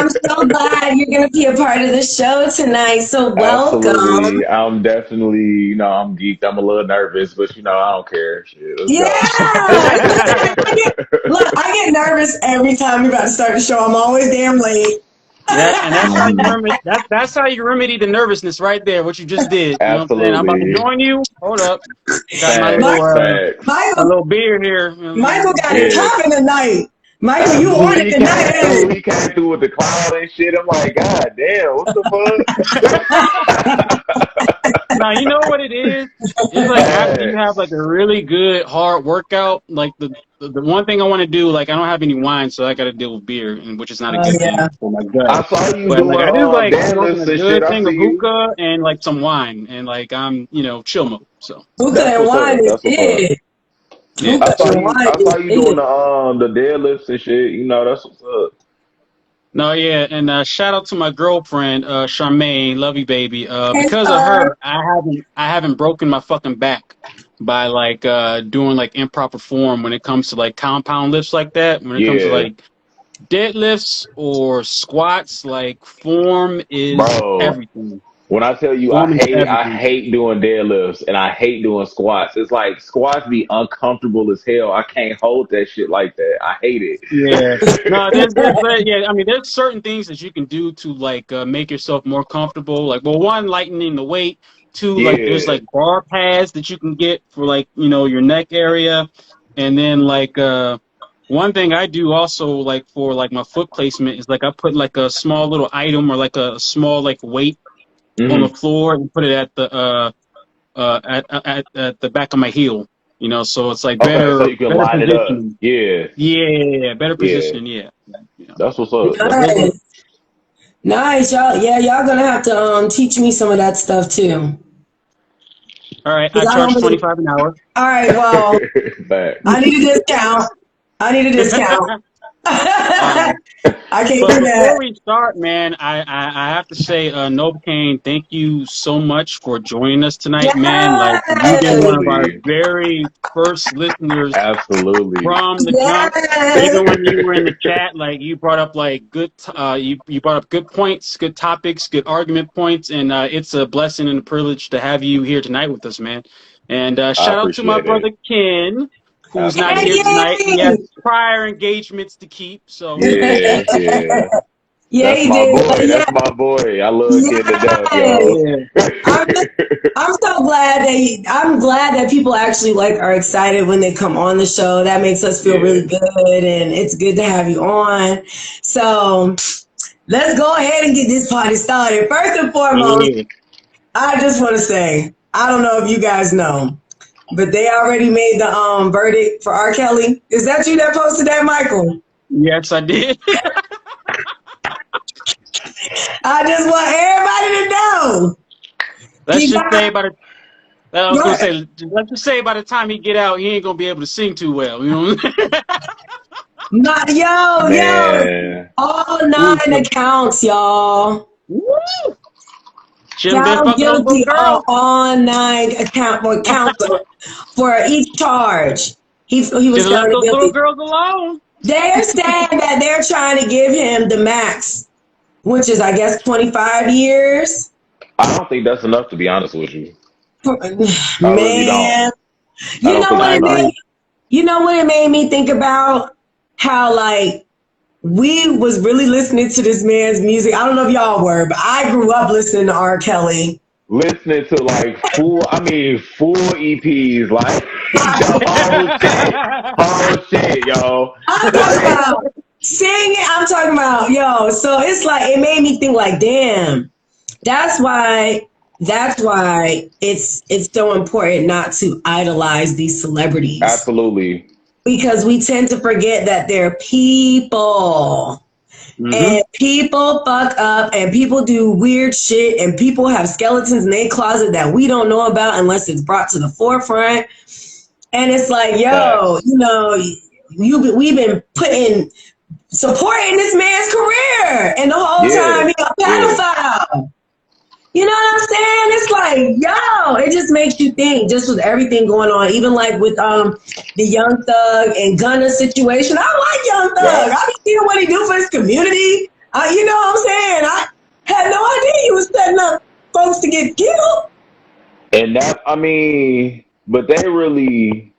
I'm so glad you're going to be a part of the show tonight. So welcome. Absolutely. I'm definitely, I'm geeked. I'm a little nervous, but I don't care. Shit, let's Yeah. go. Look, I get nervous every time we're about to start the show. I'm always damn late. Yeah, and that's how you Mhm. remedy that's how you remedy the nervousness right there, what you just did. You know what I'm saying? I'm about to Absolutely. join you. Hold up. Got my Facts, Mike, facts. my Michael, little beer here. You know what I Michael mean? got it Yeah. popping tonight. Michael, you on Absolutely. it He tonight, came through. ain't He came through with the cloud and shit. I'm like, God damn, what the Now you know what it is? It's fuck? like after you have Facts. like a really good hard workout, like the one thing I want to do, like I don't have any wine, so I got to deal with beer, and which is not a Oh, good yeah. thing for my gut. I saw you But like doing I just like smoking deadlifts a and shit. good I thing see of you. hookah and like some wine, and like I'm chill mode. So Hookah That's and what's wine up. is That's what's up. it. yeah, Hookah and wine I is saw you doing it. the deadlifts and shit. That's what's up. no, yeah, and shout out to my girlfriend, Charmaine, love you, baby. Hey, Because of sir. her, I haven't broken my fucking back by like doing like improper form when it comes to like compound lifts like that. When it comes to Yeah, like deadlifts or squats, like form is bro. everything. When I tell you Form is I everything. hate doing deadlifts and I hate doing squats. It's like squats be uncomfortable as hell. I can't hold that shit like that. I hate Yeah. No, it. yeah. I mean, there's certain things that you can do to like make yourself more comfortable. Like, well, one, lightening the weight. Two, like there's Yeah. like bar pads that you can get for like your neck area, and then like one thing I do also like for like my foot placement is like I put like a small little item or like a small like weight on the Hmm. floor and put it at the at the back of my heel. So it's like Okay, so better you can better line it up. positioning. Yeah. Yeah, better Yeah. positioning. Yeah. That's what's up. That's what's up. Nice. Nice, y'all. Yeah, y'all gonna have to teach me some of that stuff too. All right, I Cause I don't charge really. 25 an hour. All right, well, Facts. I need a discount. I need a discount. I Um, can't but do before that. we start, man, I have to say, Novocaine, thank you so much for joining us tonight, man. Like you've been one Yes. of our Absolutely. very first listeners Absolutely. from the jump. Yes. Even when you were in the chat, like you brought up like you brought up good points, good topics, good argument points, and it's a blessing and a privilege to have you here tonight with us, man. And I shout out to my appreciate brother it. Ken, who's not here Absolutely. tonight. He has Yay. prior engagements to keep, so Yeah, yeah. Yeah, That's he my did. But boy. yeah, That's my boy. I love Kid to death, yes. yo. yeah, I'm just, I'm so glad that I'm glad that people actually like are excited when they come on the show. That makes us feel Yeah. really good, and it's good to have you on. So let's go ahead and get this party started. First and foremost, yeah. I just want to say I don't know if you guys know, but they already made the verdict for R. Kelly. Is that you that posted that, Michael? Yes, I did. I just want everybody to know. Let's He just say got by the I was gonna what? say, let's just say by the time he get out, he ain't gonna be able to sing too well. You know. Not yo, Man. all Ooh, 9 accounts, y'all. woo! Shouldn't been Found fucking those little guilty on girls. all 9 counts for each charge. He Should was have left found those little guilty. girls alone. They're saying that they're trying to give him the max, which is I guess 25 years. I don't think that's enough, to be honest with you. I really don't. Man, I you don't know think what it's I it enough. made? agree. You know what it made me think about? How like we was really listening to this man's music. I don't know if y'all were, but I grew up listening to R. Kelly. Listening to like full EPs, like the whole shit, yo. I'm talking Like, about singing. I'm talking about yo. So it's like it made me think like, damn. That's why. That's why it's so important not to idolize these celebrities absolutely. because we tend to forget that they're people. hmm And people fuck up and people do weird shit and people have skeletons in their closet that we don't know about unless it's brought to the forefront. And it's like, yo, Facts. we've been supporting this man's career and the whole Yeah, time he a yeah. pedophile. You know what I'm saying? It's like, yo, it just makes you think, just with everything going on, even like with the Young Thug and Gunna situation. I like Young Thug. Yep. I be seeing what he do for his community. You know what I'm saying? I had no idea he was setting up folks to get killed. And that, I mean, but they really,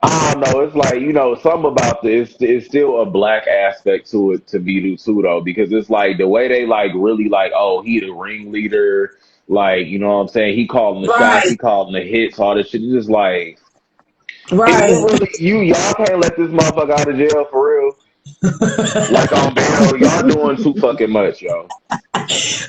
I don't know. It's like, something about this. It's still a black aspect to it to be too, though, because it's like the way they like really like, oh, he the ringleader. Like, you know what I'm saying? He calling the shots, Right, he calling the hits, all this shit. It's just like, is it right. really y'all can't let this motherfucker out of jail for real? Like on bail, y'all doing too fucking much, yo.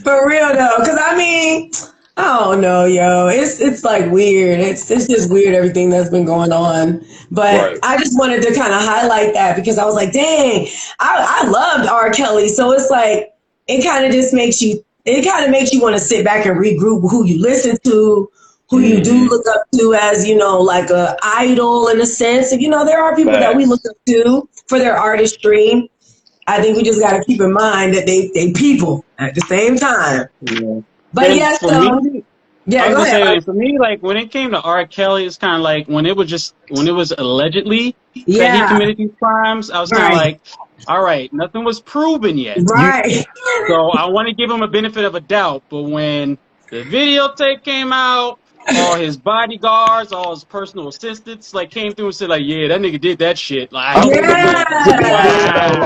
For real though, because I mean, I don't know, yo. It's like weird. It's just weird everything that's been going on. But Right. I just wanted to kind of highlight that because I was like, dang, I loved R. Kelly. So it's like it kind of just makes you. It kind of makes you want to sit back and regroup who you listen to, who you do Hmm. look up to as like a idol in a sense. And there are people that we look Facts. up to for their artistry. I think we just got to keep in mind that they people at the same time. Yeah. But And yes, for me, so I yeah, was go gonna ahead. say, for me, like when it came to R. Kelly, it's kind of like when it was allegedly that he Yeah, committed these crimes. I was kind of right, like, all right, nothing was proven yet, You right. so I want to give him a benefit of a doubt. But when the videotape came out, all his bodyguards, all his personal assistants, like came through and said, like, yeah, that nigga did that shit. Like, I I hate mean, to see it. to be fair though, Wow.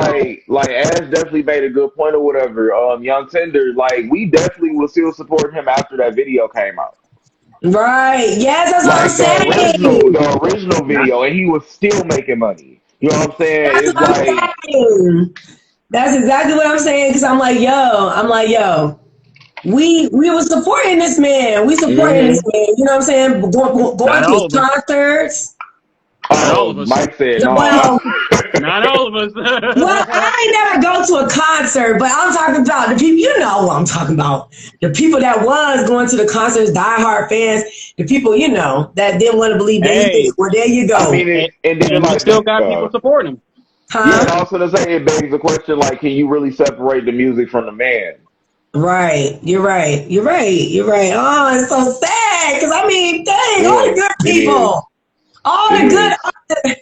like Ash definitely made a good point or whatever. Young Tender, like we definitely will still support him after that video came out. Right. Yes, that's what I'm Like saying. the original video, and he was still making money. You know what I'm saying? That's It's what I'm like, saying. That's exactly what I'm saying. Because I'm like, yo, we were supporting this man. We supporting this hmm man. You know what I'm saying? Going Not to his all of us. concerts. Not all oh, of us. Mike said no. Well, Not all of Well, us. I ain't never go to a concert, but I'm talking about the people. You know what I'm talking about. The people that was going to the concerts, diehard fans. The people that didn't want to believe anything. Hey, Well, there you I go, mean, and, and then and we like still got people supporting him. yeah, and huh? I was gonna say it begs the question like, can you really separate the music from the man? Right. You're right. You're right. You're right. Oh, it's so sad because I mean, dang, all the Yeah, good it is. people, all It the good. is.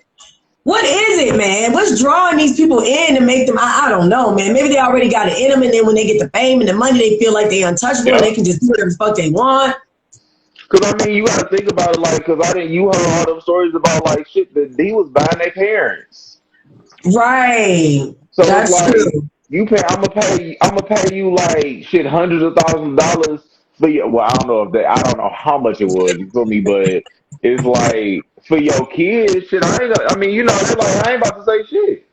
What is it, man? What's drawing these people in to make them? I don't know, man. Maybe they already got it in them, and then when they get the fame and the money, they feel like they're untouchable and they Yep. can just do whatever the fuck they want. Because I mean, you got to think about it, like, because I didn't. You heard all them stories about like shit that he was buying their parents. Right. So it's That's like true. you pay. I'm gonna pay you like shit hundreds of thousands of dollars for your. Well, I don't know if they. I don't know how much it was. You feel me? But it's like for your kids, shit. I ain't. I mean, it's like I ain't about to say shit.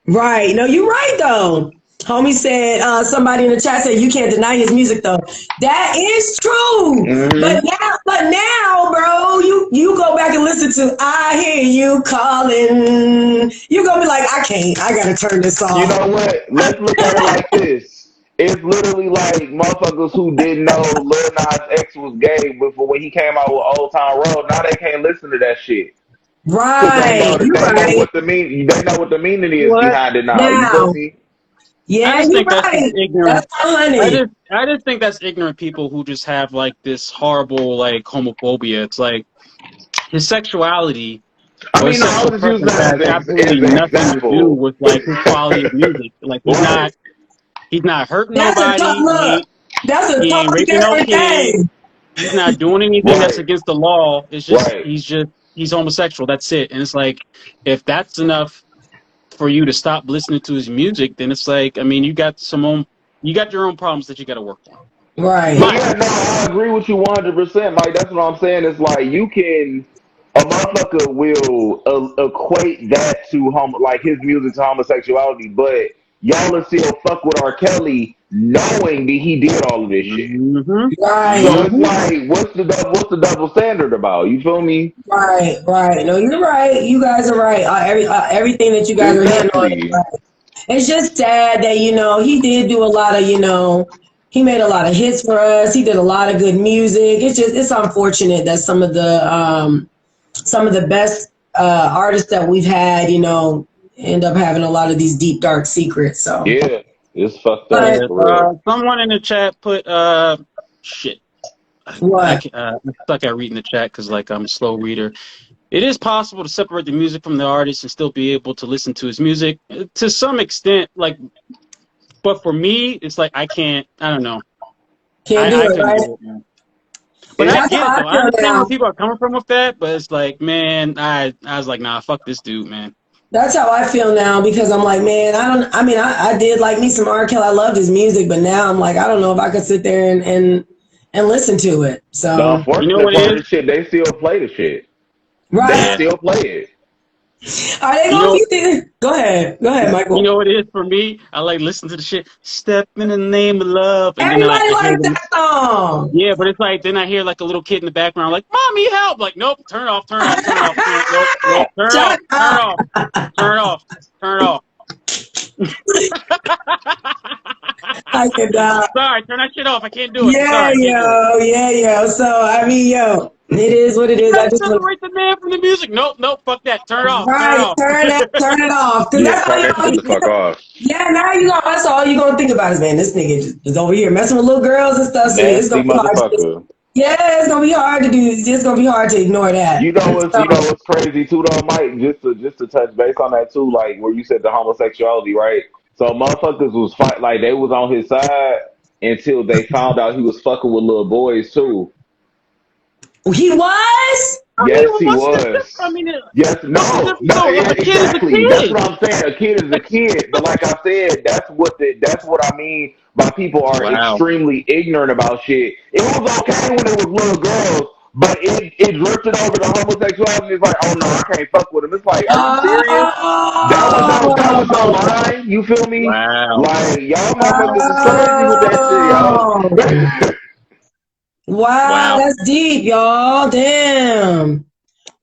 Right. No, you're right though. Homie said, somebody in the chat said you can't deny his music though. That is true. Hmm. But now, bro, you go back and listen to I Hear You Calling. You gonna be like, I can't. I gotta turn this You off. know what? Let's look at it like this. It's literally like motherfuckers who didn't know Lil Nas X was gay before when he came out with Old Town Road. Now they can't listen to that shit because Right. You're they know right. what the mean. They know what the meaning is What? behind it now. You feel Now. me? I Yeah, just you're think that's just right. ignorant. That's 100. I just think that's ignorant people who just have like this horrible like homophobia. It's like his sexuality I or his mean, no, I sexual was just using preference that has as absolutely an nothing to do example. with like his quality of music. Like Right, he's not hurting That's a tough nobody. look. That's a He ain't totally raping no different kids. thing. He's not doing anything that's right, against the law. It's just right. he's homosexual. That's it. And it's like if that's enough for you to stop listening to his music, then it's like I mean you got your own problems that you got to work on. But Right. My yeah, no, I agree with you 100%, Mike. That's what I'm saying. It's like you can, a motherfucker will equate that to like his music to homosexuality, but y'all will still fuck with R. Kelly knowing that he did all of this shit. hmm Right. So it's hmm like, what's the double standard about? You feel me? Right. Right. No, you're right. You guys are right. Everything that you guys are hitting on is Exactly. right. It's just sad that he did do a lot of he made a lot of hits for us. He did a lot of good music. It's unfortunate that some of the best artists that we've had end up having a lot of these deep dark secrets. So, Yeah, it's fucked up but Yeah, for real. someone in the chat put shit. what? I suck at reading the chat because like I'm a slow reader. It is possible to separate the music from the artist and still be able to listen to his music to some extent. Like but for me, it's like I don't know. Can't do I it, couldn't right? do it, man. But I That's get how it I though. I feel understand where now. people are coming from with that, but it's like, man, I was like, nah, fuck this dude, man. That's how I feel now because I'm like, man, I did like me some R. Kelly. I loved his music, but now I'm like, I don't know if I could sit there and listen to it. The So, You know unfortunate what it part is? is shit. They still play the shit. They right. Yeah. still play it. Are they You going know, to be there? Go ahead. Go ahead, you Michael. know what it is for me? I like listen to the shit. Step in the name of love, and then Everybody I hear likes them. that song. Yeah, but it's like then I hear like a little kid in the background, like, "Mommy, help!" Like, nope, turn it off, turn it off, turn it off, turn it, nope, nope, turn it off, Shut turn it up. off, turn it off, turn it off. I cannot. Sorry, turn that shit off. I can't do it. I'm Yeah, sorry, I can't do it. yo. Yeah, yo. So, I mean, yo, it is what it You is. I gotta just want separate the man from the music. Nope, nope, fuck that. Turn it off, turn it right. off. Turn it off. Because Yeah, that's all turn that shit the y'all. fuck off. Yeah, now that's all you're gonna think about is, man, this nigga is over here messing with little girls and stuff. So it's Nasty gonna be hard to motherfucker. yeah, it's gonna be hard to do. It's gonna be hard to ignore that. So You know what's crazy too though, Mike? Just to touch base on that too, like where you said the homosexuality, right? So motherfuckers was fight like they was on his side until they found out he was fucking with little boys too. he was. I mean, Yes, he what's the difference? I was. mean, Yes, what's the no, difference no, though? yeah, A kid is a exactly. That's kid. what I'm saying. A kid is a kid, but like I said, that's what I mean by people are Wow. extremely ignorant about shit. It was okay when it was little girls, but it drifted over to homosexuality. It's like, oh no, I can't fuck with him. It's like, are you serious? That was your Oh, line. You feel me? Wow. Like y'all motherfuckers is crazy with that shit, oh, yo. wow, Wow. that's deep, y'all. Damn.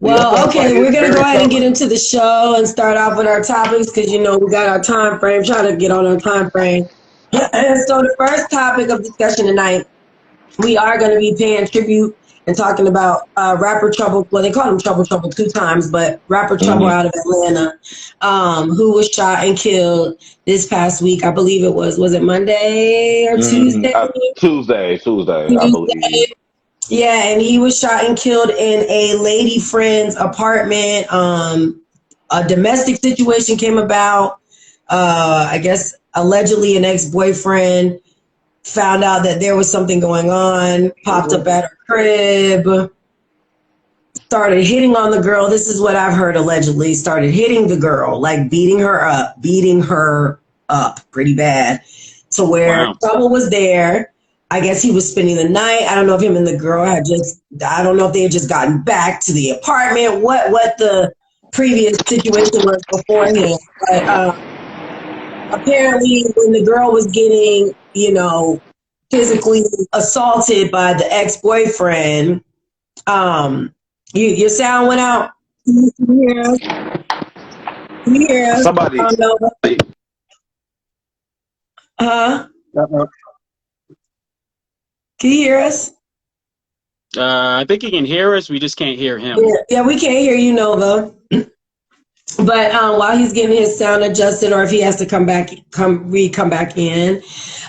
That's why Well, it's like okay, we're it's gonna go very ahead and get telling. into the show and start off with our topics because we got our time frame. Try to get on our time frame. And so the first topic of discussion tonight, we are going to be paying tribute and talking about rapper Trouble. Well, they call him Trouble two times, but rapper Trouble Hmm. out of Atlanta, who was shot and killed this past week. I believe it was it Monday or Hmm. Tuesday? Tuesday, I believe. Tuesday. Yeah, and he was shot and killed in a lady friend's apartment. A domestic situation came about. I guess allegedly an ex-boyfriend found out that there was something going on, popped up at her crib, started hitting on the girl. This is what I've heard allegedly. Started hitting the girl, like beating her up pretty bad to where Wow. Trouble was there. I guess he was spending the night. I don't know if him and the girl I don't know if they had just gotten back to the apartment, what the previous situation was beforehand. But apparently when the girl was getting, physically assaulted by the ex-boyfriend, your sound went out. Can you hear us? Can you hear us? Somebody, Nova? Huh? Uh-oh. Can you hear us? I think he can hear us. We just can't hear him. Yeah, we can't hear you, Nova. But while he's getting his sound adjusted, or if he has to come back in.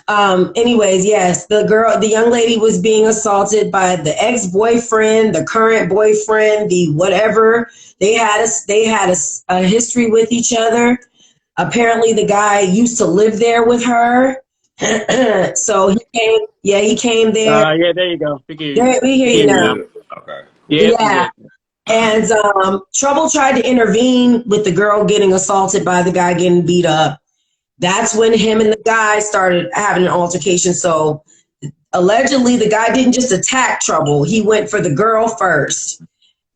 Anyways, yes, the young lady was being assaulted by the ex-boyfriend, the current boyfriend, the whatever. They had a history with each other. Apparently, the guy used to live there with her. So he came there. Yeah, there you go. We Yeah, we hear you hear you now. now. good. Okay. Yeah, we Yeah. good. And Trouble tried to intervene with the girl getting assaulted by the guy getting beat up. That's when him and the guy started having an altercation. So allegedly, the guy didn't just attack Trouble. He went for the girl first.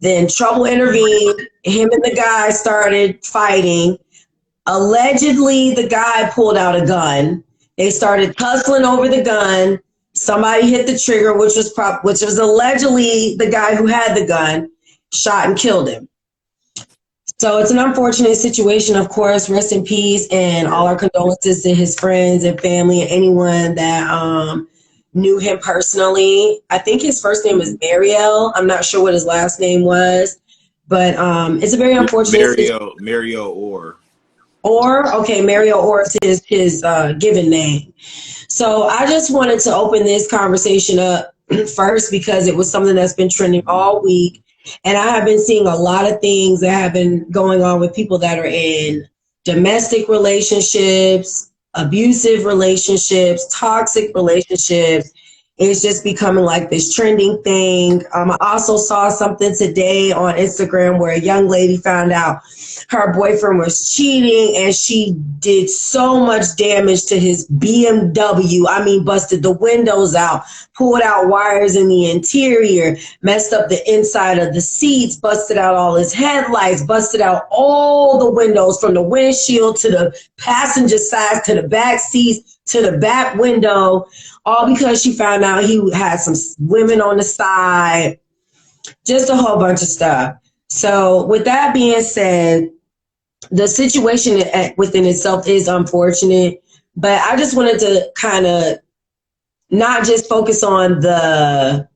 Then Trouble intervened. Him and the guy started fighting. Allegedly, the guy pulled out a gun. They started tussling over the gun. Somebody hit the trigger, which was allegedly the guy who had the gun, shot and killed him. So it's an unfortunate situation, of course. Rest in peace, and all our condolences to his friends and family and anyone that knew him personally. I think his first name is Mariel. I'm not sure what his last name was, but it's a very unfortunate situation. Mario Orr. Mario Orr is his given name. So I just wanted to open this conversation up first because it was something that's been trending all week. And I have been seeing a lot of things that have been going on with people that are in domestic relationships, abusive relationships, toxic relationships. It's just becoming like this trending thing. I also saw something today on Instagram where a young lady found out her boyfriend was cheating and she did so much damage to his BMW. I mean, busted the windows out, pulled out wires in the interior, messed up the inside of the seats, busted out all his headlights, busted out all the windows from the windshield to the passenger side to the back seats to the back window, all because she found out he had some women on the side, just a whole bunch of stuff. So with that being said, the situation within itself is unfortunate, but I just wanted to kind of not just focus on the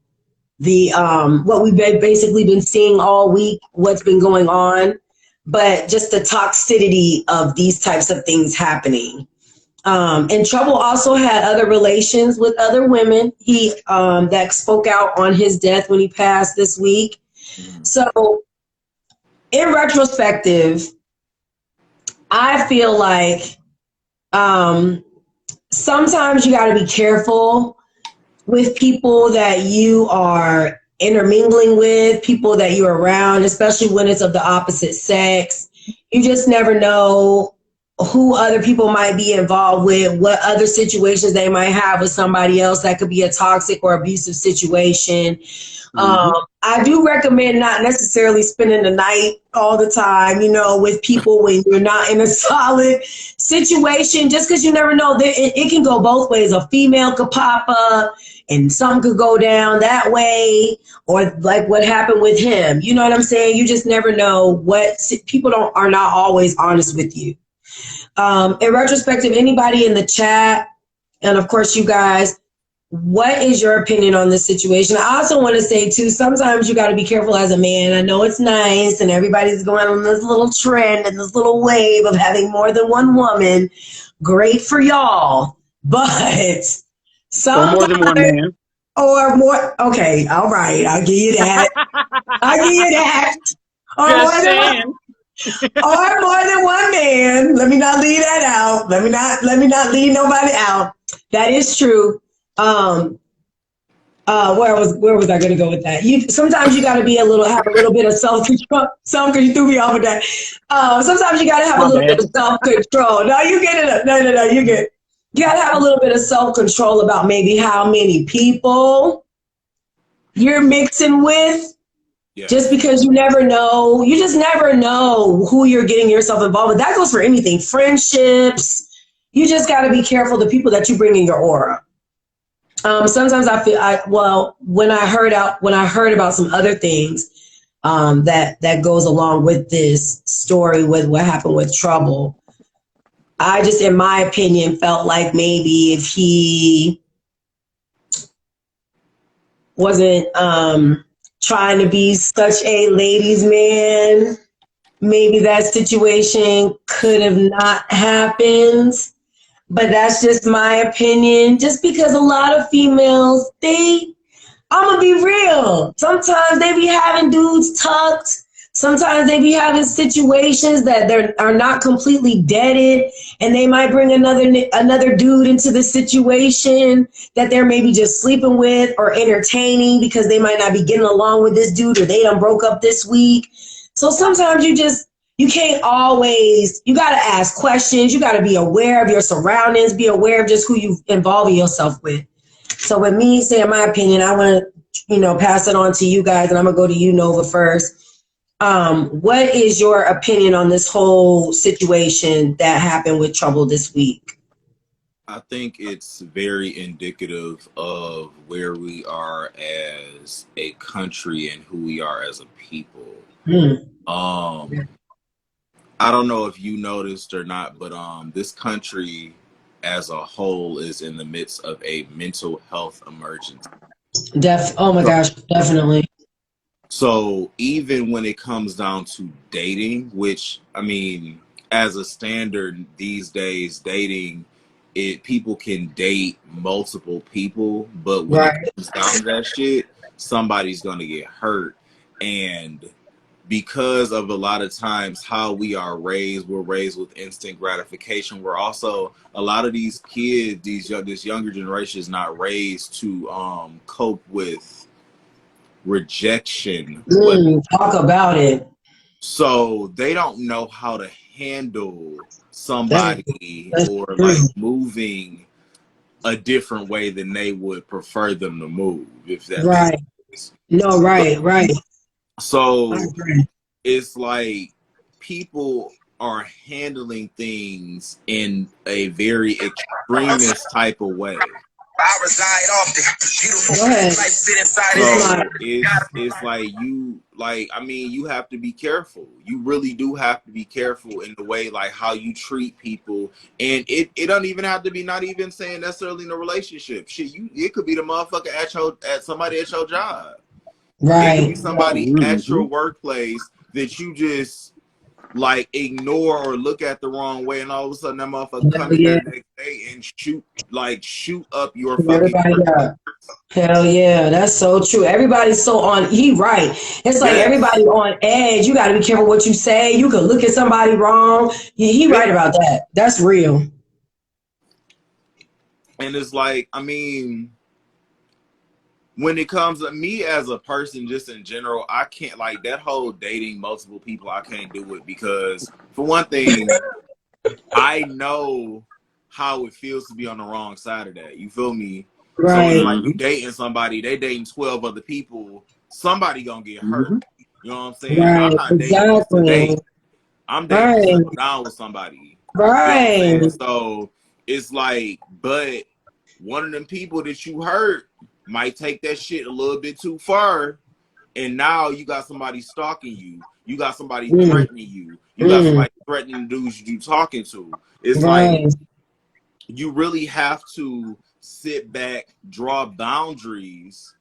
what we've basically been seeing all week, what's been going on, but just the toxicity of these types of things happening. And Trouble also had other relations with other women. He that spoke out on his death when he passed this week. So in retrospective, I feel like sometimes you got to be careful with people that you are intermingling with, people that you're around, especially when it's of the opposite sex. You just never know who other people might be involved with, what other situations they might have with somebody else that could be a toxic or abusive situation. I do recommend not necessarily spending the night all the time, with people when you're not in a solid situation, just because you never know. It can go both ways. A female could pop up and something could go down that way, or like what happened with him. You know what I'm saying? You just never know what people are not always honest with you. In retrospective, anybody in the chat, and of course you guys, what is your opinion on this situation? I also want to say too, sometimes you got to be careful as a man. I know it's nice and everybody's going on this little trend and this little wave of having more than one woman. Great for y'all, but or more than one man. Or more. Okay, all right, I'll give you that. I'll give you that. Or Just saying. Or more than one man. Let me not leave that out. Let me not leave nobody out. That is true. Where was I going to go with that? Sometimes you got to have a little bit of self control. Because you threw me off with that. Sometimes you got to have a little bit of self control. No, you get it. No, you get it. You got to have a little bit of self control about maybe how many people you're mixing with. Yeah. Just because you just never know who you're getting yourself involved with. That goes for anything. Friendships. You just got to be careful the people that you bring in your aura. Sometimes I feel when I heard about some other things that goes along with this story with what happened with Trouble, I just, in my opinion, felt like maybe if he wasn't trying to be such a ladies' man, maybe that situation could have not happened. But that's just my opinion. Just because a lot of females, I'm going to be real. Sometimes they be having dudes tucked. Sometimes they be having situations that are not completely deaded, and they might bring another dude into the situation that they're maybe just sleeping with or entertaining because they might not be getting along with this dude, or they done broke up this week. So sometimes you can't always, you got to ask questions. You got to be aware of your surroundings, be aware of just who you involving yourself with. So with me saying my opinion, I want to, pass it on to you guys, and I'm going to go to you, Nova, first. What is your opinion on this whole situation that happened with Trouble this week? I think it's very indicative of where we are as a country and who we are as a people. I don't know if you noticed or not, but this country as a whole is in the midst of a mental health emergency. Oh my gosh, definitely. So even when it comes down to dating, which, I mean, as a standard these days, dating, people can date multiple people, but when it comes down to that shit, somebody's going to get hurt. And because of a lot of times how we are raised, we're raised with instant gratification. We're also, a lot of these kids, this younger generation is not raised to cope with rejection. Talk about it. So they don't know how to handle somebody That's or true. like moving a different way than they would prefer them to move, if that makes Right. sense. No, right. I So agree. it's like people are handling things in a very extremist type of way. I reside often. Beautiful Go ahead. life sit inside So his it's like you have to be careful. You really do have to be careful in the way like how you treat people. And it don't even have to be, not even saying necessarily in a relationship. Shit, it could be the motherfucker at somebody at your job. It could be Right. somebody at your Mm-hmm. workplace that you just like ignore or look at the wrong way, and all of a sudden that motherfucker Hell come in yeah. there the next day and shoot up your Put fucking everybody workplace. up. Hell yeah, that's so true. Everybody's so on. He right. It's like Yes. everybody on edge. You got to be careful what you say. You could look at somebody wrong. He right about that. That's real. And it's like, I mean, when it comes to me as a person, just in general, I can't, like, that whole dating multiple people, I can't do it because, for one thing, I know how it feels to be on the wrong side of that. You feel me? So it's Right. like you dating somebody, they dating 12 other people, somebody gonna get hurt. You know what I'm saying? I'm Right. not dating just to Exactly. date. I'm dating to Right. settle down with somebody. You know what I'm Right. saying? So it's like, but one of them people that you hurt might take that shit a little bit too far, and now you got somebody stalking you. You got somebody threatening you. You got somebody threatening the dudes you talking to. It's like Right. you really have to sit back, draw boundaries,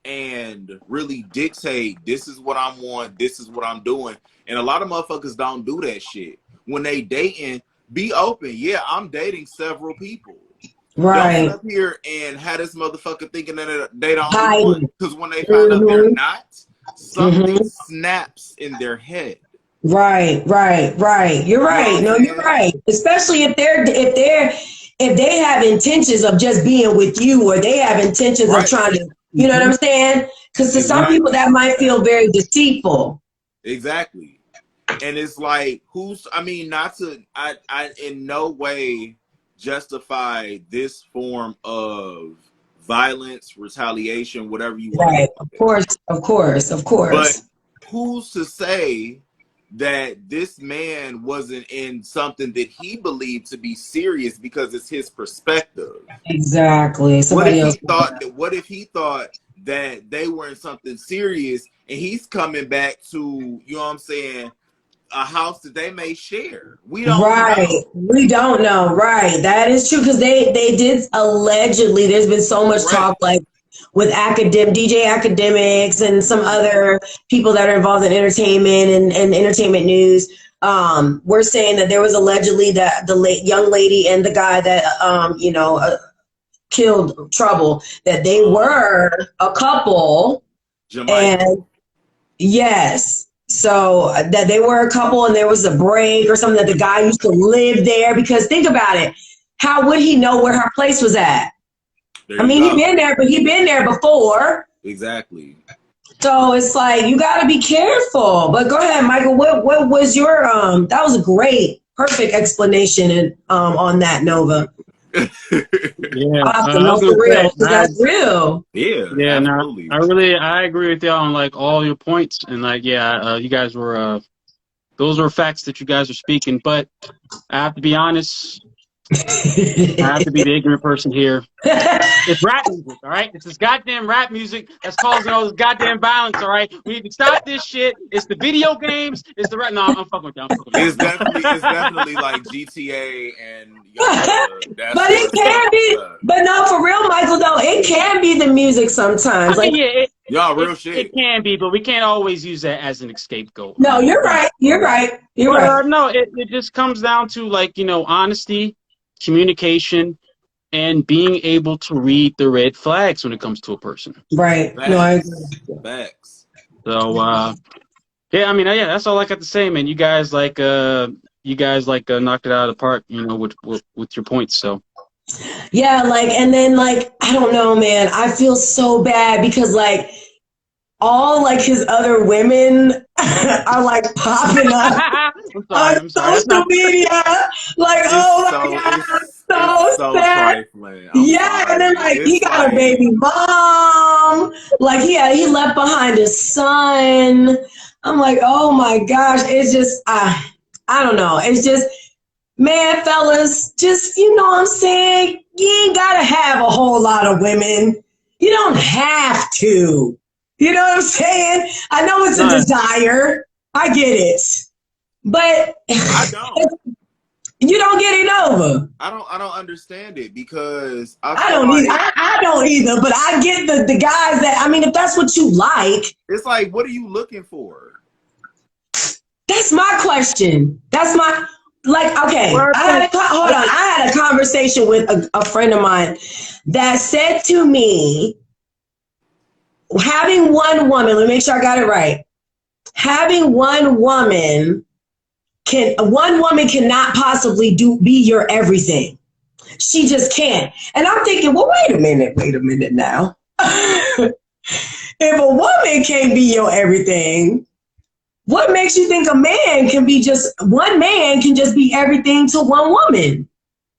and really dictate, this is what I'm on, this is what I'm doing. And a lot of motherfuckers don't do that shit. When they dating, be open. Yeah, I'm dating several people. Don't sit Right. up here and have this motherfucker thinking that they the only one. Hiding. Because when they find out they're not, something Mm-hmm. snaps in their head. Right. You're You know right. what I'm No, you're saying? right. Especially if they have intentions of just being with you, or they have intentions of Right. trying to, you know what I'm saying? Because to some people that might feel very deceitful. Exactly. And it's like, I in no way justify this form of violence, retaliation, whatever you want to Right. call it. Of course. But who's to say that this man wasn't in something that he believed to be serious because it's his perspective? Exactly. What if Somebody else. he thought that they were in something serious, and he's coming back to, you know what I'm saying, a house that they may share? We don't Right. know. We don't know. Right. That is true, because they did allegedly. There's been so much Correct. talk, like with DJ academics and some other people that are involved in entertainment and entertainment news. We're saying that there was allegedly that the young lady and the guy that killed Trouble, that they were a couple. Jamaica. And yes. So that they were a couple, and there was a break or something, that the guy used to live there. Because think about it. How would he know where her place was at? There I you mean, go. he'd been there before. Exactly. So it's like, you got to be careful. But go ahead, Michael. What was your that was a great, perfect explanation on that, Nova. Yeah, Awesome. I No, was for gonna real. say, 'Cause that's real. Yeah, yeah, no, absolutely. I agree with y'all on like all your points, and like, yeah, you guys were, those are facts that you guys are speaking. But I have to be honest, I have to be the ignorant person here. It's rap music, all right? It's this goddamn rap music that's causing all this goddamn violence, all right? We need to stop this shit. It's the video games. It's the rap. No, I'm fucking with y'all. It's definitely like GTA and But it can be, but no, for real, Michael, though, it can be the music sometimes. I Like, mean, yeah, y'all real it shit. can be, but we can't always use that as an scapegoat. no, you're right. But no, it just comes down to, like, honesty, communication, and being able to read the red flags when it comes to a person. Right. No, I agree. Facts. So, Yeah, I mean, yeah, that's all I got to say, man. You guys knocked it out of the park, you know, with your points. So Yeah, like, and then like, I don't know, man. I feel so bad because like all like his other women are like popping up I'm on sorry, I'm sorry. That's social not. media. Like, oh my God, It's so so sad. trifling. I'm Yeah, and then sorry. like he It's got a like baby mom. Like he left behind his son. I'm like, oh my gosh, it's just I don't know. It's just man, fellas, just you know what I'm saying? You ain't gotta have a whole lot of women. You don't have to. You know what I'm saying? I know it's a No, desire. I get it. But I don't. you don't get it over. I don't understand it because I I feel don't need. like I don't either. But I get the guys that. I mean, if that's what you like, it's like, what are you looking for? that's my question. That's my like. Okay, well, I think hold on. I had a conversation with a friend of mine that said to me, having one woman. Let me make sure I got it right. Having one woman cannot possibly be your everything. She just can't. And I'm thinking, well, wait a minute now. If a woman can't be your everything, what makes you think one man can just be everything to one woman?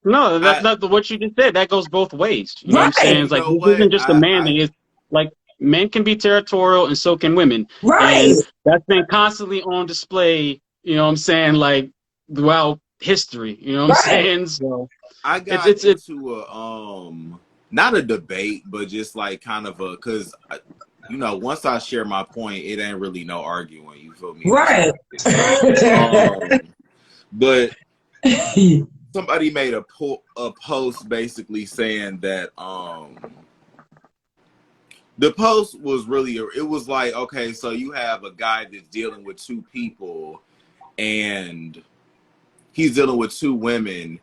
no, that's I not what you just said. That goes both ways. You know what I'm saying? Right, It's you like know this what? isn't just a man thing. It's like men can be territorial and so can women. right, And that's been constantly on display, you know what I'm saying, like throughout history. You know what I'm right. saying? So I it's got it's it into a not a debate, but just like kind of a because you know once I share my point, it ain't really no arguing. You feel me? That's Right. but somebody made a post basically saying that the post was really it was like, okay, so you have a guy that's dealing with two people and he's dealing with two women.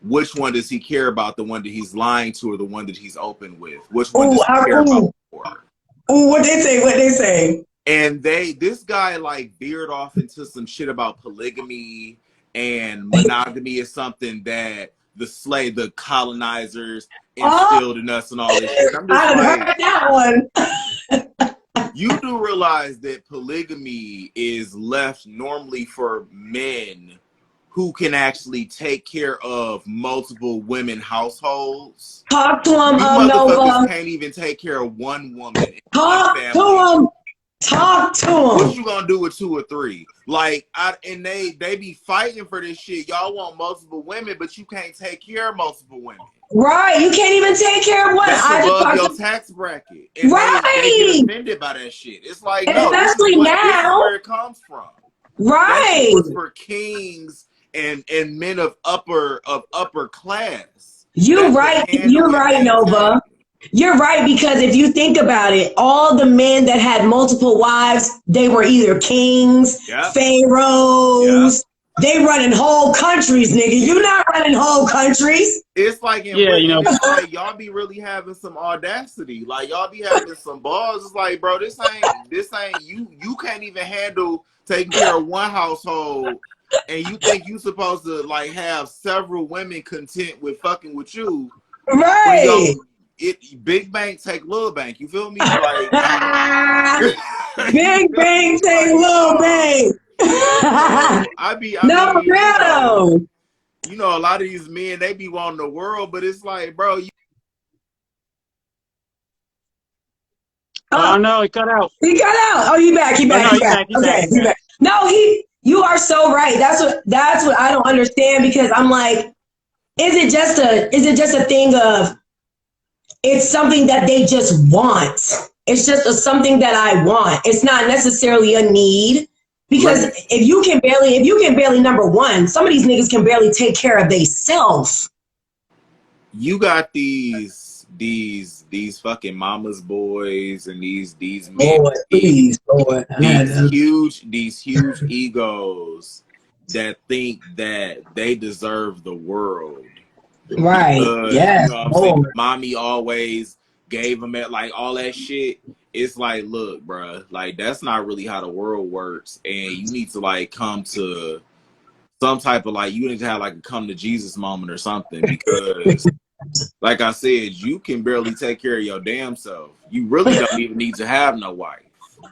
Which one does he care about? The one that he's lying to or the one that he's open with? Which one Ooh, does he care about ooh, more? ooh, what they say? What they say? And this guy like veered off into some shit about polygamy and monogamy is something that the colonizers Oh, instilled in us and all this shit. And I'm just I done like, heard that one. you do realize that polygamy is left normally for men who can actually take care of multiple women households. Talk to him, You motherfuckers Nova. can't even take care of one woman in one Talk to family. him. Talk to What him. you gonna do with two or three? Like, and they be fighting for this shit. Y'all want multiple women, but you can't take care of multiple women. Right. You can't even take care of one. That's I just above talked your to tax bracket, and they get right. offended by that shit. It's like, no, Especially this is now. where it comes from. That shit Right. was for kings and men of upper class You're that could right. handle You're and right, maintain. Nova. You're right, because if you think about it, all the men that had multiple wives, they were either kings, Yep. Yep. pharaohs. They running whole countries, nigga. You not running whole countries. It's like yeah, you know, and it's like y'all be really having some audacity. Like y'all be having some balls. It's like, bro, this ain't you can't even handle taking care of one household and you think you supposed to like have several women content with fucking with you when Right. big bank take little bank. You feel me? Like you Big feel bang me? take Like, little bang. so I No, mean, real. a lot of these men, they be wanting the world, but it's like, bro, Oh, oh no, it cut out. he got out. Oh, he back. He Oh back. no, He you back. back, you back, Okay, you he back. back. No, you are so right. That's what I don't understand, because I'm like, is it just a thing of it's something that they just want. It's just something that I want. It's not necessarily a need. let Because me if you can barely number one, some of these niggas can barely take care of themselves. you got these fucking mama's boys and these men Lord, please, Lord. these huge egos that think that they deserve the world Right. because you Yes, know what I'm saying, Lord. mommy always gave him at like all that shit. It's like, look, bruh, like that's not really how the world works, and you need to like come to some type of like, you need to have like a come to Jesus moment or something, because like I said, you can barely take care of your damn self. You really don't even need to have no wife.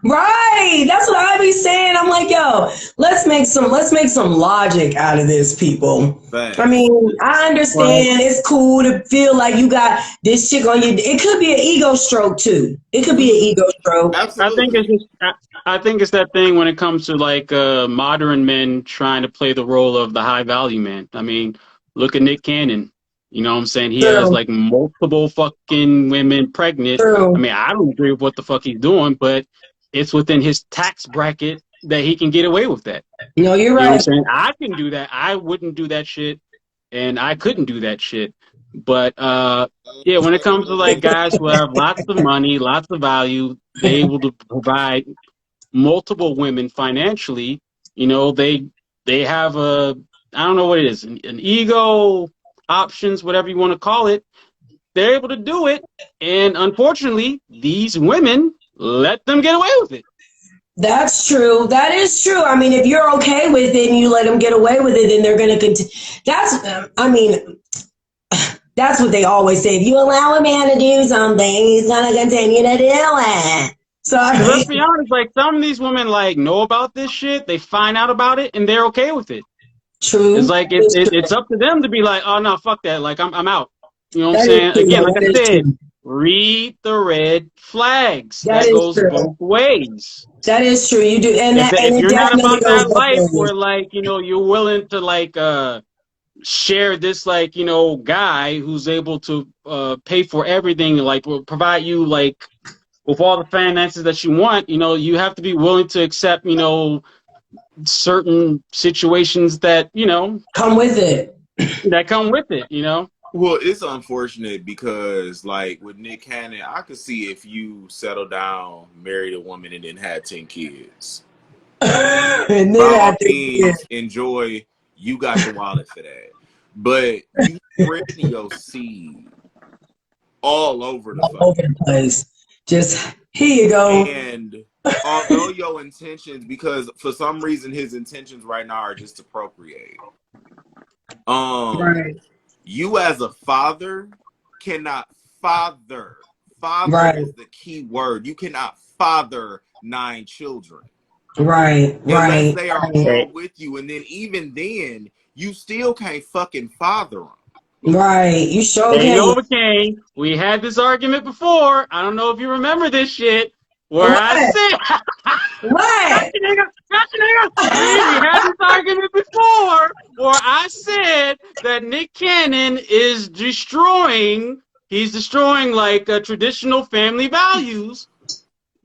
Right. That's what I be saying. I'm like, yo, let's make some logic out of this, people. Facts. I mean, I understand it's cool to feel like you got this chick on you. It could be an ego stroke too. It could be an ego stroke. Absolutely. I think it's that thing when it comes to like modern men trying to play the role of the high value man. I mean, look at Nick Cannon. You know what I'm saying? He has like multiple fucking women pregnant. True. I mean, I don't agree with what the fuck he's doing, but it's within his tax bracket that he can get away with that. No, you're You know what I'm right. saying? I can do that. I wouldn't do that shit, and I couldn't do that shit. But yeah, when it comes to like guys who have lots of money, lots of value, they able to provide multiple women financially. You know, they have a, I don't know what it is, an ego, options, whatever you want to call it. They're able to do it, and unfortunately, these women let them get away with it. That's true. That is true. I mean, if you're okay with it and you let them get away with it, then they're going to continue. That's what they always say. If you allow a man to do something, he's going to continue to do it. So let's be honest, like some of these women like know about this shit, they find out about it, and they're okay with it. True. It's like it's up to them to be like, oh no, fuck that. Like I'm out. You know what I'm saying? Again, like I said, read the red flags. That goes both ways. That is true. You do, and if you're not about that life ways. where like, you know, you're willing to like share this like, you know, guy who's able to pay for everything, like will provide you like with all the finances that you want, you know, you have to be willing to accept, you know, certain situations that, you know, come with it. You know. Well, it's unfortunate because, like, with Nick Cannon, I could see if you settle down, married a woman, and then had 10 kids. And then by all means, enjoy. You got the wallet for that. But you spreading your seed all over the place. Just, here you go. And although your intentions, because for some reason his intentions right now are just to procreate. Right. You as a father cannot father. Father right. is the key word. You cannot father 9 children. Right. Unless they are all with you. And then even then, you still can't fucking father them. Right. You sure can. Okay. We had this argument before. I don't know if you remember this shit. Where I said, what? Gotcha, nigga. We had this argument before where I said that Nick Cannon is destroying like traditional family values.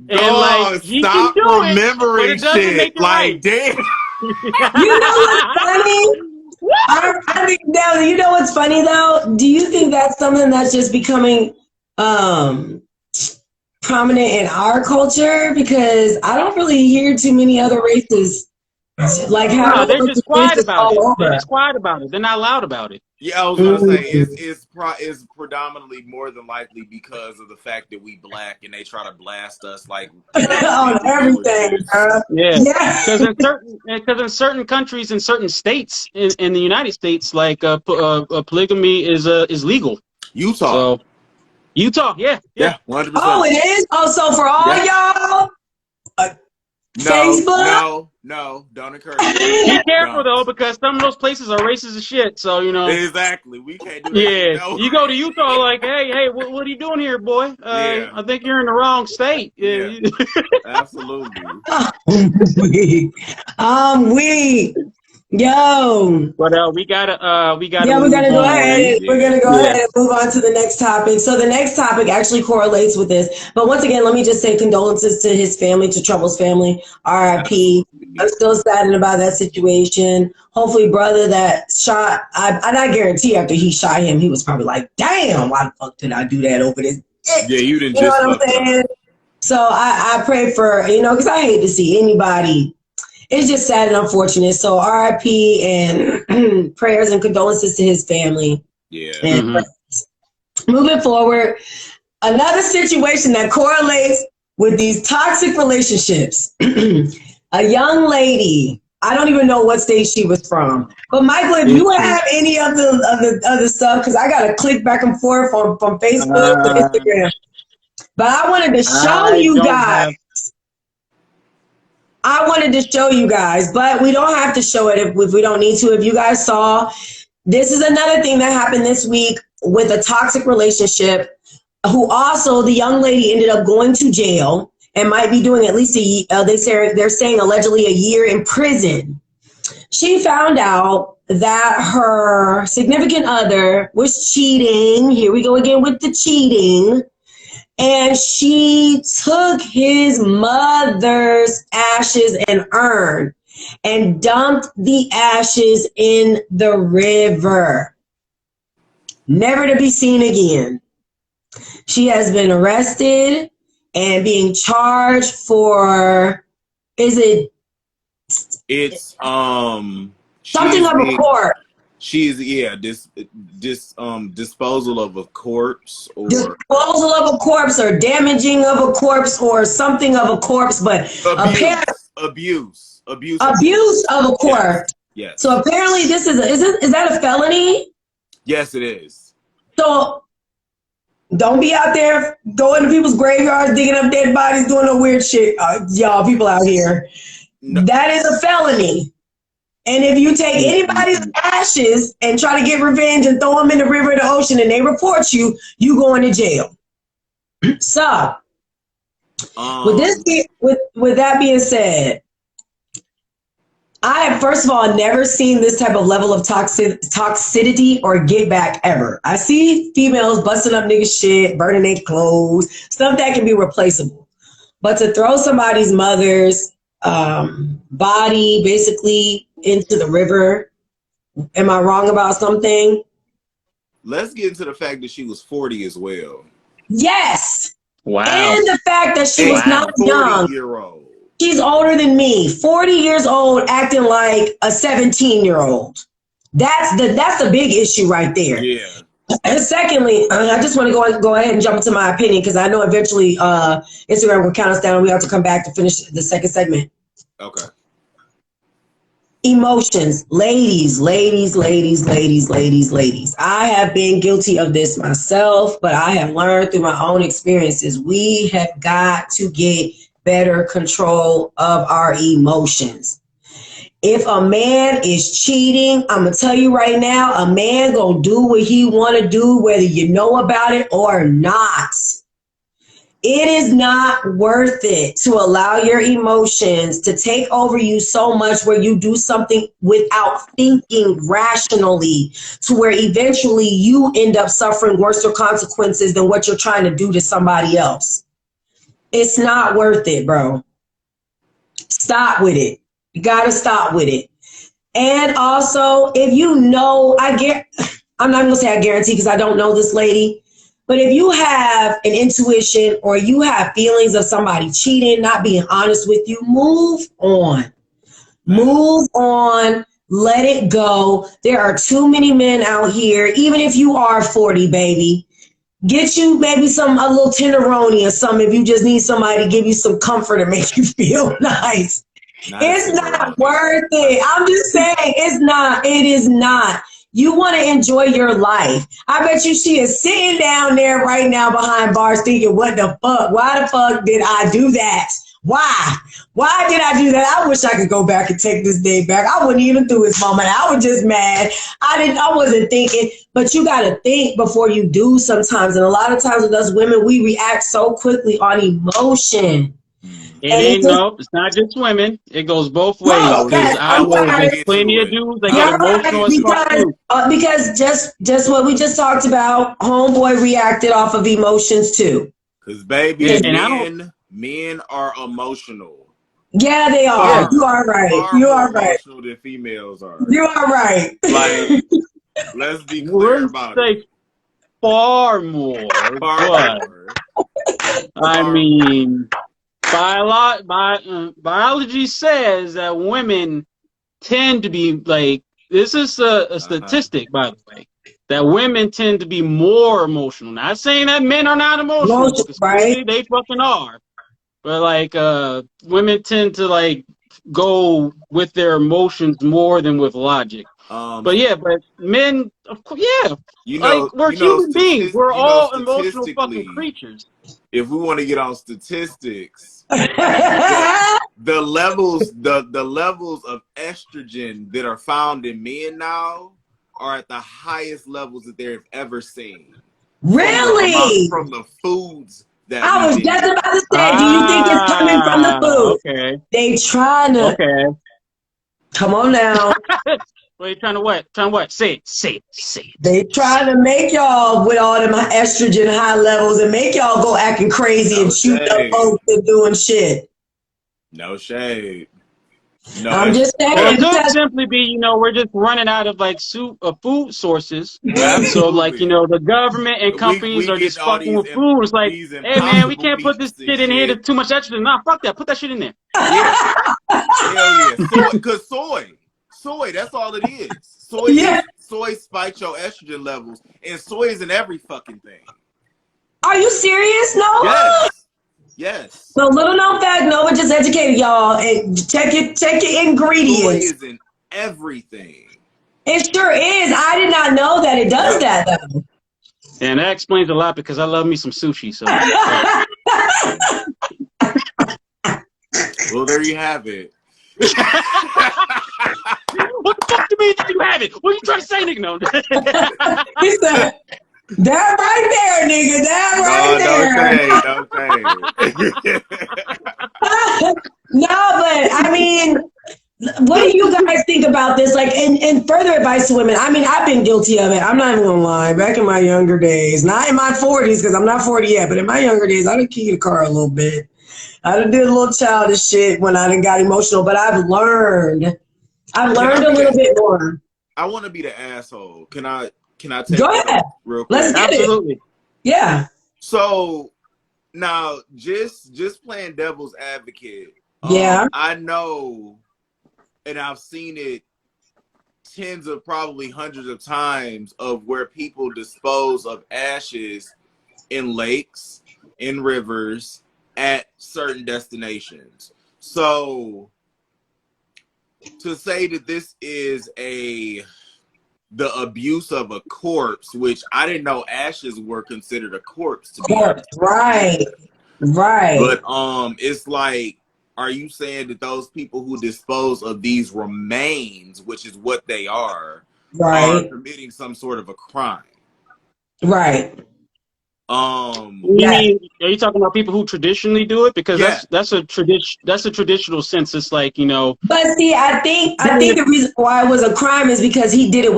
And like he can do it, but it doesn't make it like, right. Damn. You know what's funny? I think now, you know what's funny though? Do you think that's something that's just becoming prominent in our culture? Because I don't really hear too many other races like how they're just quiet about it. They're just quiet about it. They're not loud about it. Yeah, I was gonna say it's predominantly more than likely because of the fact that we black and they try to blast us like on everything. Yeah, because in certain countries, in certain states, in the United States, like polygamy is legal. Utah. So, Utah, yeah, 100%. Oh, it is. Oh, so for all y'all, Facebook. No, don't encourage. Be careful though, because some of those places are racist as shit. So you know. Exactly, we can't do that. Yeah, you go to Utah, like, hey, what are you doing here, boy? I think you're in the wrong state. Yeah, absolutely. Yo. But we gotta Yeah, we're gonna go ahead. We're gonna go ahead and move on to the next topic. So the next topic actually correlates with this. But once again, let me just say condolences to his family, to Trouble's family. R.I.P. I'm still saddened about that situation. Hopefully, brother that shot, I guarantee after he shot him, he was probably like, damn, why the fuck did I do that over this? Yeah, you didn't you know what I'm saying? So I pray for, because I hate to see anybody. It's just sad and unfortunate. So RIP and prayers and condolences to his family. Yeah. And moving forward, Another situation that correlates with these toxic relationships. A young lady, I don't even know what state she was from. But Michael, if you have any of the stuff, because I got to click back and forth from Facebook to Instagram. But I wanted to show you guys. I wanted to show you guys, but we don't have to show it if we don't need to. If you guys saw, this is another thing that happened this week with a toxic relationship, who also, the young lady ended up going to jail and might be doing at least they're saying allegedly a year in prison. She found out that her significant other was cheating. Here we go again with the cheating. And she took his mother's ashes and urn and dumped the ashes in the river, never to be seen again. She has been arrested and being charged for, it's something of a court. She's disposal of a corpse, or disposal of a corpse, or damaging of a corpse, or something of a corpse, but abuse of a corpse. Yes. So apparently, is that a felony? Yes, it is. So don't be out there going to people's graveyards, digging up dead bodies, doing no weird shit, y'all. People out here, that is a felony. And if you take anybody's ashes and try to get revenge and throw them in the river or the ocean and they report you, you going to jail. So, with that being said, I have, first of all, never seen this type of level of toxicity or get back ever. I see females busting up niggas' shit, burning their clothes, stuff that can be replaceable. But to throw somebody's mother's body basically into the river, am I wrong about something? Let's get into the fact that she was 40 as well. Yes. Wow. And the fact that she was not young. 40-year-old. She's older than me. 40 years old, acting like a 17-year-old. That's the big issue right there. Yeah. And secondly, I just want to go ahead and jump into my opinion, because I know eventually Instagram will count us down and we have to come back to finish the second segment. Okay. Emotions. Ladies. I have been guilty of this myself, but I have learned through my own experiences. We have got to get better control of our emotions. If a man is cheating, I'm going to tell you right now, a man gonna do what he want to do, whether you know about it or not. It is not worth it to allow your emotions to take over you so much where you do something without thinking rationally, to where eventually you end up suffering worse consequences than what you're trying to do to somebody else. It's not worth it, bro. Stop with it. You got to stop with it. And also, if you know, I'm not going to say I guarantee because I don't know this lady, but if you have an intuition or you have feelings of somebody cheating, not being honest with you, move on. Move on. Let it go. There are too many men out here, even if you are 40, baby. Get you maybe a little tenderoni or something if you just need somebody to give you some comfort and make you feel nice. It's not worth it. I'm just saying, it is not. You want to enjoy your life. I bet you she is sitting down there right now behind bars thinking, what the fuck? Why the fuck did I do that? Why? Why did I do that? I wish I could go back and take this day back. I wouldn't even do this moment. I was just mad. I wasn't thinking, but you got to think before you do sometimes. And a lot of times with us women, we react so quickly on emotion. It's not just women. It goes both ways. There's plenty of dudes that get emotional as fuck too. Because just what we just talked about, homeboy reacted off of emotions too. Because baby, men are emotional. Yeah, they are. Far, you are right. You are right. Emotional than females are. You are right. Like, let's be clear about it. Far more. I mean, biology says that women tend to be like, this is a statistic, by the way. that women tend to be more emotional. Not saying that men are not emotional, Emotion, because right? clearly they fucking are. But like women tend to like go with their emotions more than with logic. But yeah, but men, of course, yeah, like we're human beings. We're all emotional fucking statistically, creatures. if we want to get on statistics, the the levels of estrogen that are found in men now are at the highest levels that they've ever seen. Really? From the foods that I we've was been just eating. about to say, do you think it's coming from the food? Okay, They trying to okay. come on now. What are you trying to what? Trying to what? Say it, say it, say it. They trying to make y'all with all them estrogen high levels and make y'all go acting crazy and No shooting up shade. folks and doing shit. No shade. No, I'm just Well, saying it could because simply be, we're just running out of like food sources. So like, absolutely. the government and companies We are get just all fucking with food. It's like, these hey man, we impossible can't put this meats and shit in here. shit. There's too much estrogen. Nah, fuck that. Put that shit in there. Yeah. Hell yeah. Soy, that's all it is. yeah. Soy spikes your estrogen levels, and soy is in every fucking thing. Are you serious? No. Yes. So little known fact, Nova just educated y'all. And check your Soy ingredients. is in everything. It sure is. I did not know that it does that though. And that explains a lot because I love me some sushi. So Well, there you have it. what the fuck do you mean that you have it? What are you trying to say, nigga? No. He said, that right there, nigga. That right there. No, but I mean, what do you guys think about this? Like, and further advice to women. I mean, I've been guilty of it. I'm not even gonna lie. Back in my younger days, not in my 40s, because I'm not 40 yet, but in my younger days, I done keyed a car a little bit. I done did a little childish shit when I done got emotional, but I've learned. I've learned a little bit more. I want to be the asshole. Can I Go take ahead. real quick? Let's get Absolutely. it. Yeah. So now, just playing devil's advocate. Yeah. I know, and I've seen it tens of probably hundreds of times of where people dispose of ashes in lakes, in rivers, at certain destinations. So to say that this is the abuse of a corpse, which I didn't know ashes were considered a corpse, to be honest. Right. Right. But it's like, are you saying that those people who dispose of these remains, which is what they are committing some sort of a crime? Right. You mean, are you talking about people who traditionally do it? Because that's a traditional sense. It's like, But see, I think the reason why it was a crime is because she did it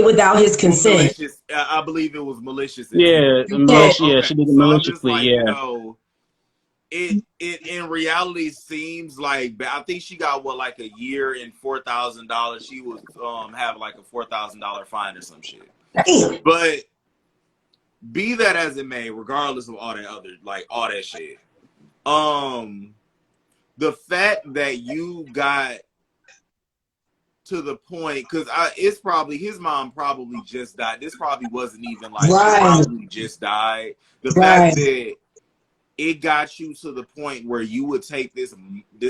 without his consent. Malicious. I believe it was malicious. Yeah, malicious. Yeah, she did it maliciously. Like, yeah. It in reality seems like, I think she got like a year and $4,000. She was having like a $4,000 fine or some shit. Damn. But be that as it may, regardless of all that shit, the fact that you got to the point, because it's probably his mom probably just died. This probably wasn't even like she probably just died. The fact that it got you to the point where you would take this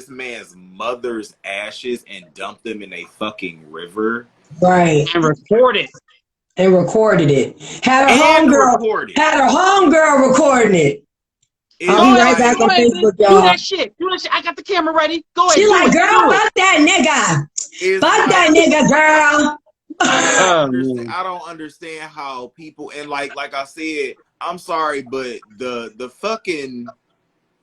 man's mother's ashes and dump them in a fucking river, right, and record it. And recorded it. Had her homegirl recording it. I'll be right back on Facebook, y'all. Do that shit. I got the camera ready. Go ahead. She like, girl, fuck that nigga. Fuck that nigga, girl. I don't understand how people, and like I said, I'm sorry, but the fucking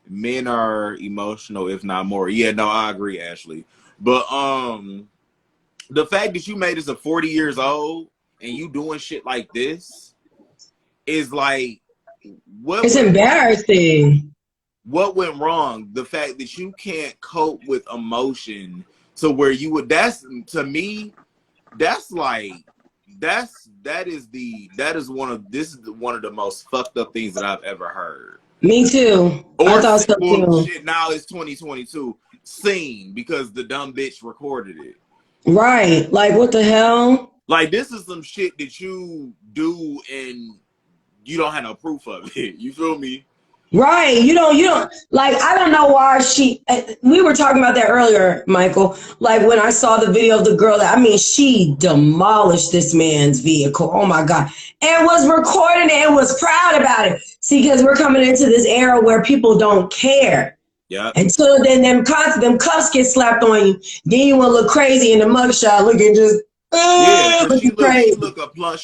men are emotional, if not more. Yeah, no, I agree, Ashley. But the fact that you made us a 40 years old and you doing shit like this is like, it's embarrassing. What went wrong? The fact that you can't cope with emotion to where you would, to me, this is one of the most fucked up things that I've ever heard. Me too. I thought so too. Shit, now it's 2022. Seen because the dumb bitch recorded it. Right. Like, what the hell? Like, this is some shit that you do and you don't have no proof of it. You feel me? Right. You don't, like, I don't know why we were talking about that earlier, Michael. Like when I saw the video of the girl she demolished this man's vehicle. Oh my God. And was recording it and was proud about it. See, because we're coming into this era where people don't care. Yeah. Until then, them cuffs get slapped on you. Then you want to look crazy in the mugshot looking just, Yeah, looking she crazy. look a plum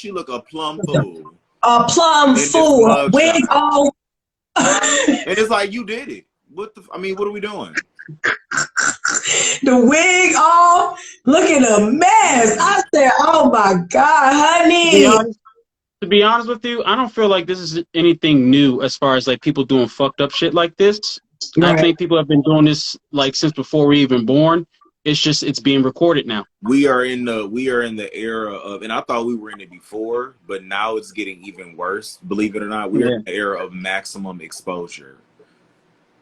fool. A plum fool. Wig off. And it's like, you did it. What are we doing? The wig off, looking a mess. I said, "Oh my God, honey." To be honest with you, I don't feel like this is anything new as far as like people doing fucked up shit like this. Right. I think people have been doing this like since before we even born. It's just it's being recorded now. We are in the era of, and I thought we were in it before, but now it's getting even worse. Believe it or not, we are in the era of maximum exposure.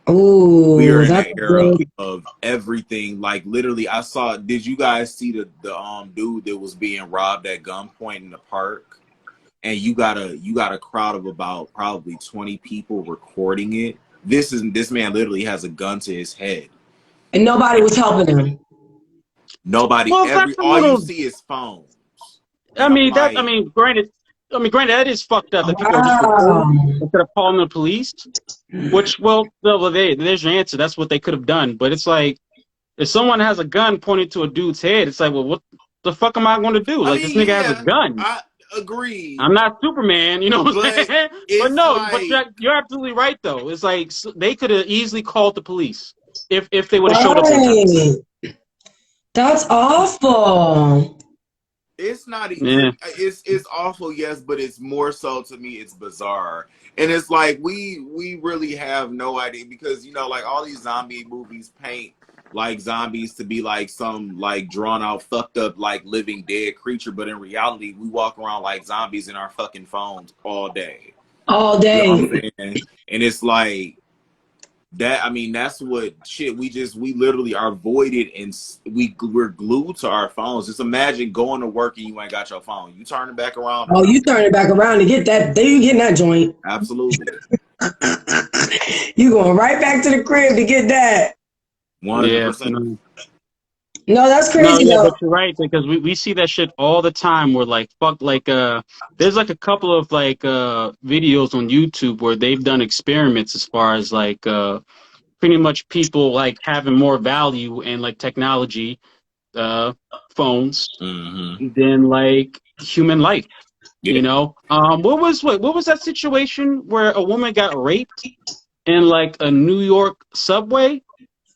Ooh, we are in the era of everything. Like literally, did you guys see the dude that was being robbed at gunpoint in the park? And you got a crowd of about probably 20 people recording it. This man literally has a gun to his head. And nobody was helping him. Nobody. Well, all you see is phones. Granted, that is fucked up. That people are just recording instead of calling the police. Which, there's your answer. That's what they could have done. But it's like, if someone has a gun pointed to a dude's head, it's like, well, what the fuck am I going to do? This nigga has a gun. I agree. I'm not Superman, you know what I'm saying? But no, you're absolutely right, though. It's like they could have easily called the police if they would have showed up on time. That's awful. It's not even, it's awful, yes, but it's more so, to me, it's bizarre. And it's like, we really have no idea, because, like all these zombie movies paint like zombies to be like some like drawn out, fucked up, like living dead creature. But in reality, we walk around like zombies in our fucking phones all day. All day. You know what I'm saying? And it's like, that's what shit. We literally are voided, and we're glued to our phones. Just imagine going to work and you ain't got your phone. You turn it back around. Oh, you turn it back around to get that. Then you getting that joint. Absolutely. You going right back to the crib to get that. 100%. No, that's crazy. No, but you're right, because we see that shit all the time. Where like there's like a couple of like videos on YouTube where they've done experiments as far as like pretty much people like having more value in like technology, phones, than like human life. Yeah. What was that situation where a woman got raped in like a New York subway?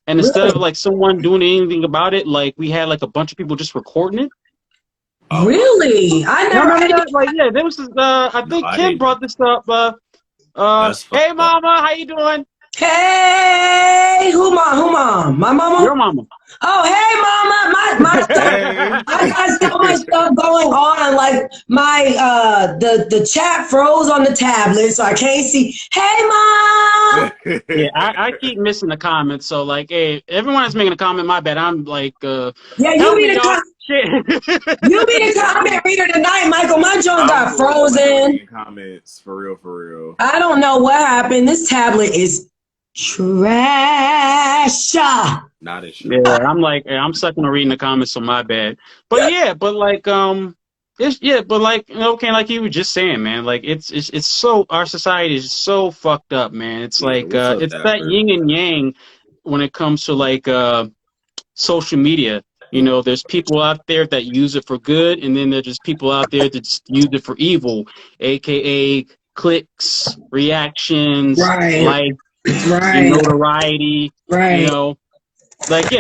And instead of like someone doing anything about it, like we had like a bunch of people just recording it. Really? I never. There was. I think Kim brought this up. Hey, mama, how you doing? Hey, who mom? My mama? Your mama. Oh, hey, mama. My stuff. I got so much stuff going on. Like the chat froze on the tablet, so I can't see. Hey, mom. Yeah, I keep missing the comments. So like, hey, everyone is making a comment. My bad. I'm like, you be the comment reader tonight, Michael. My joint got frozen. Comments for real. I don't know what happened. This tablet is trash. Not as sure. Yeah, I'm sucking to reading the comments, so my bad. But like you were just saying, man, like it's so, our society is so fucked up, man. It's like it's that yin and yang when it comes to like social media. There's people out there that use it for good, and then there's just people out there that just use it for evil, aka clicks, reactions, notoriety,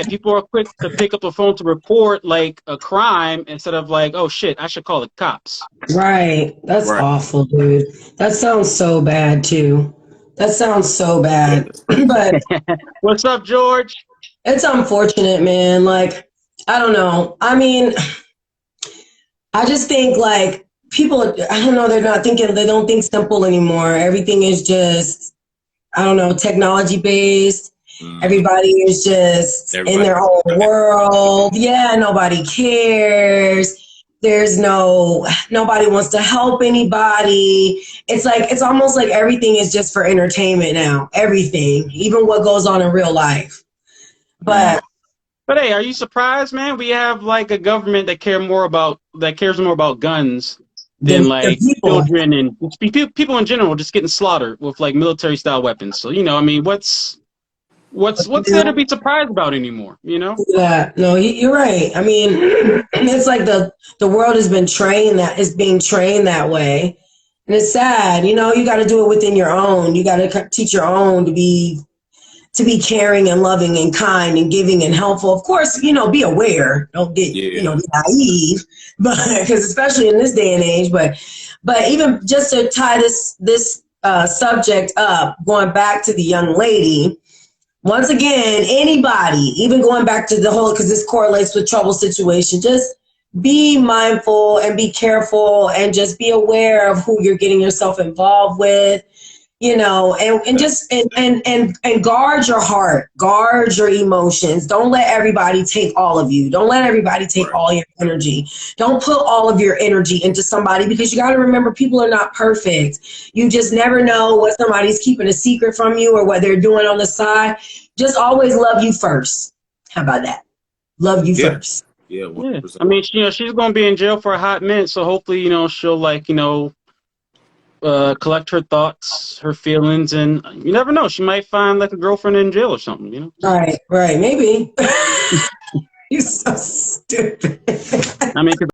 people are quick to pick up a phone to report like a crime instead of like, oh shit, I should call the cops. Right. That's awful, dude. That sounds so bad too. That sounds so bad. But what's up, George? It's unfortunate, man. Like, I don't know. I mean, I just think like people, I don't know, they don't think simple anymore. Everything is just, I don't know, technology based. Everybody is just in their own world. Yeah, nobody cares. There's nobody wants to help anybody. It's like, it's almost like everything is just for entertainment now. Everything, even what goes on in real life. But hey, are you surprised, man? We have like a government that cares more about guns than the like people, children and people in general just getting slaughtered with like military style weapons. So I mean, what's there to be surprised about anymore? yeah, no, you're right. I mean, it's like the world has been trained that is being trained that way, and it's sad. You got to do it within your own. You got to teach your own to be caring and loving and kind and giving and helpful. Of course, be aware. Don't get Yeah. be naive, but because especially in this day and age. But even just to tie this subject up, going back to the young lady. Once again, anybody, even going back to the whole, because this correlates with trouble situation, just be mindful and be careful and just be aware of who you're getting yourself involved with, and just and guard your heart, guard your emotions. Don't let everybody take all of you. Don't let everybody take Right. all your energy. Don't put all of your energy into somebody, because you got to remember, people are not perfect. You just never know what somebody's keeping a secret from you or what they're doing on the side. Just always love you first. How about that? Love you Yeah. first. Yeah. Yeah, 100%. I mean, she's going to be in jail for a hot minute, so hopefully, she'll like, collect her thoughts, her feelings, and you never know, she might find like a girlfriend in jail or something. Right, maybe. You're so stupid. I mean, 'cause